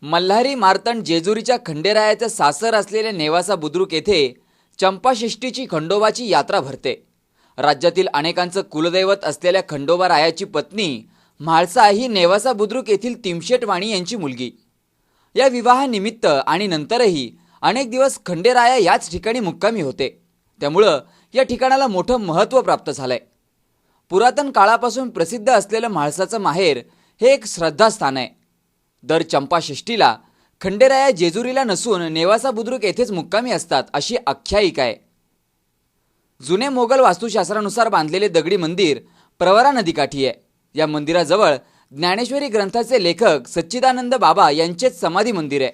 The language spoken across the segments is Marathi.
मल्हारी मार्तंड जेजुरीच्या खंडेरायाचं सासर असलेल्या नेवासा बुद्रुक येथे चंपाषष्ठीची खंडोबाची यात्रा भरते। राज्यातील अनेकांचं कुलदैवत असलेल्या खंडोबा रायाची पत्नी म्हाळसा ही नेवासा बुद्रुक येथील तिमशेट वाणी यांची मुलगी। या विवाहानिमित्त आणि नंतरही अनेक दिवस खंडेराया याच ठिकाणी मुक्कामी होते, त्यामुळे या ठिकाणाला मोठं महत्त्व प्राप्त झालंय। पुरातन काळापासून प्रसिद्ध असलेलं म्हाळसाचं माहेर हे एक श्रद्धास्थान आहे। दर चंपाषष्ठीला खंडेराया जेजुरीला नसून नेवासा बुद्रुक येथेच मुक्कामी असतात अशी आख्यायिका आहे। जुने मोगल वास्तुशास्त्रानुसार बांधलेले दगडी मंदिर प्रवरा नदीकाठी आहे। या मंदिराजवळ ज्ञानेश्वरी ग्रंथाचे लेखक सच्चिदानंद बाबा यांचेच समाधी मंदिर आहे।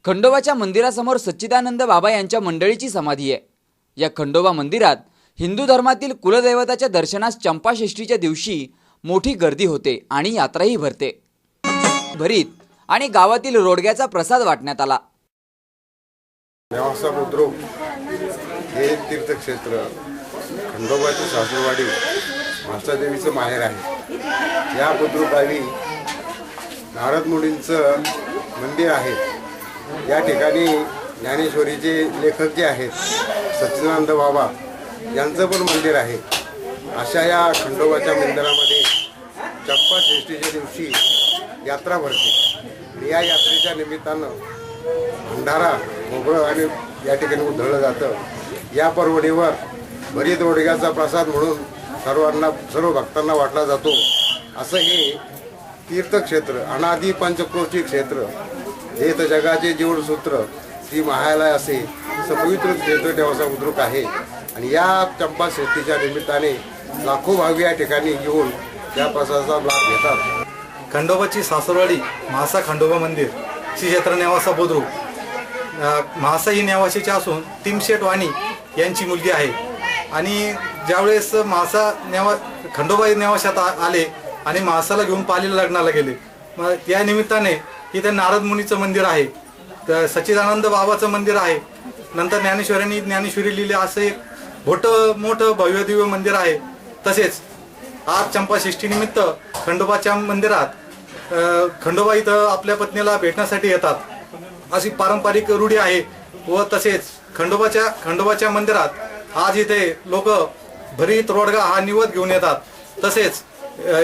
खंडोबाच्या मंदिरासमोर सच्चिदानंद बाबा यांच्या मंडळीची समाधी आहे। या खंडोबा मंदिरात हिंदू धर्मातील कुलदैवताच्या दर्शनास चंपाषष्ठीच्या दिवशी मोठी गर्दी होते आणि यात्राही भरते। भरीत आणि गावातील रोडग्याचा प्रसाद वाटण्यात आला। नेवासा बुद्रुक हे तीर्थक्षेत्र खंडोबाची सासरवाडी म्हाळसादेवीचं माहेर आहे। या बुद्रुक गावी नारद मुनींचं मंदिर आहे। या ठिकाणी ज्ञानेश्वरीचे लेखक जे आहेत सच्चिदानंद बाबा यांचं पण मंदिर आहे। अशा या खंडोबाच्या मंदिरामध्ये चंपाषष्ठीच्या दिवशी यात्रा भरते। या यात्रेच्या निमित्तानं भंडारा मोगळं आणि या ठिकाणी उधळलं जातं। या पर्वणीवर भरीत रोडग्याचा प्रसाद म्हणून सर्व भक्तांना वाटला जातो। असं हे तीर्थक्षेत्र अनादी पंचक्रोशी क्षेत्र हे तर जगाचे जीवनसूत्र श्री महालय असे पवित्र क्षेत्र नेवासा बुद्रुक आहे। आणि या चंपाषष्ठीच्या निमित्ताने लाखो भावी या ठिकाणी येऊन या प्रसादाचा लाभ घेतात। खंडोबाची सासरवाडी म्हाळसा खंडोबा मंदिर श्री क्षेत्र नेवासा बुद्रुक। म्हाळसा ही नेवाशीची असून तिमशेट वाणी यांची मुलगी आहे। आणि ज्यावेळेस खंडोबा नेवाशात आले आणि म्हाळसाला घेऊन पालीला लग्नाला गेले, मग या निमित्ताने इथे नारद मुनीचं मंदिर आहे, तर सच्चिदानंद बाबाचं मंदिर आहे, नंतर ज्ञानेश्वरांनी ज्ञानेश्वरी लिहिले असं एक मोठं भव्य दिव्य मंदिर आहे। तसेच आज चंपाषष्ठीनिमित्त खंडोबाच्या मंदिरात खंडोबा इथं आपल्या पत्नीला भेटण्यासाठी येतात अशी पारंपरिक रूढी आहे। व तसेच खंडोबाच्या मंदिरात आज इथे लोक भरीत रोडगा हा निवद घेऊन येतात। तसेच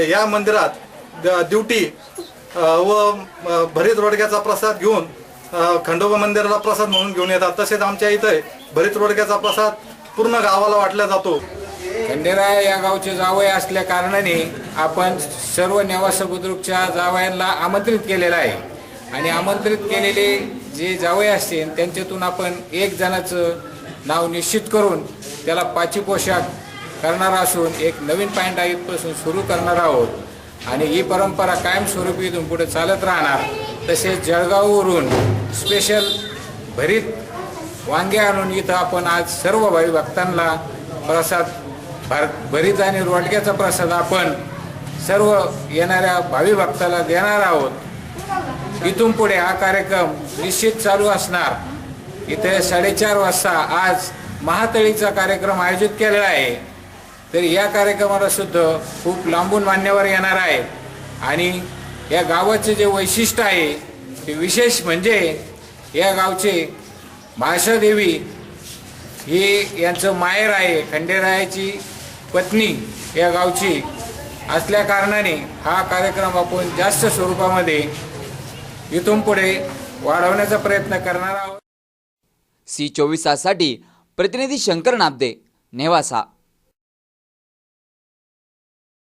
या मंदिरात दिवटी व भरीत रोडग्याचा प्रसाद घेऊन खंडोबा मंदिराला प्रसाद म्हणून घेऊन येतात। तसेच आमच्या इथे भरीत रोडग्याचा प्रसाद पूर्ण गावाला वाटला जातो। खंडेराया या गावचे जावई असल्या कारणाने आपण सर्व नेवासा बुद्रुकच्या जावयांना आमंत्रित केलेलं आहे। आणि आमंत्रित केलेले जे जावई असतील त्यांच्यातून आपण एक जणाचं नाव निश्चित करून त्याला पाची पोशाख करणार असून एक नवीन पॉईंट आजपासून सुरू करणार आहोत। आणि ही परंपरा कायमस्वरूपी इथून पुढे चालत राहणार। तसेच जळगाववरून स्पेशल भरीत वांगे आणून इथं आपण आज सर्व भावी भक्तांना प्रसाद भरीत आणि रोडग्याचा प्रसाद आपण सर्व येणाऱ्या भावी भक्ताला देणार आहोत। इथून पुढे हा कार्यक्रम निश्चित चालू असणार। इथे 4:30 वाजता आज महातळीचा कार्यक्रम आयोजित केलेला आहे, तर या कार्यक्रमाला सुद्धा खूप लांबून मान्यवर येणार आहे। आणि या गावाचे जे वैशिष्ट्य आहे ते विशेष म्हणजे या गावचे म्हाळसा देवी ही यांचं माहेर आहे। खंडेरायाची पत्नी या गावची असल्या कारणाने हा कार्यक्रम आपण जास्त स्वरूपामध्ये इथून पुढे वाढवण्याचा प्रयत्न करणार आहोत। C24 ताससाठी प्रतिनिधी शंकर नाबदे, नेवासा।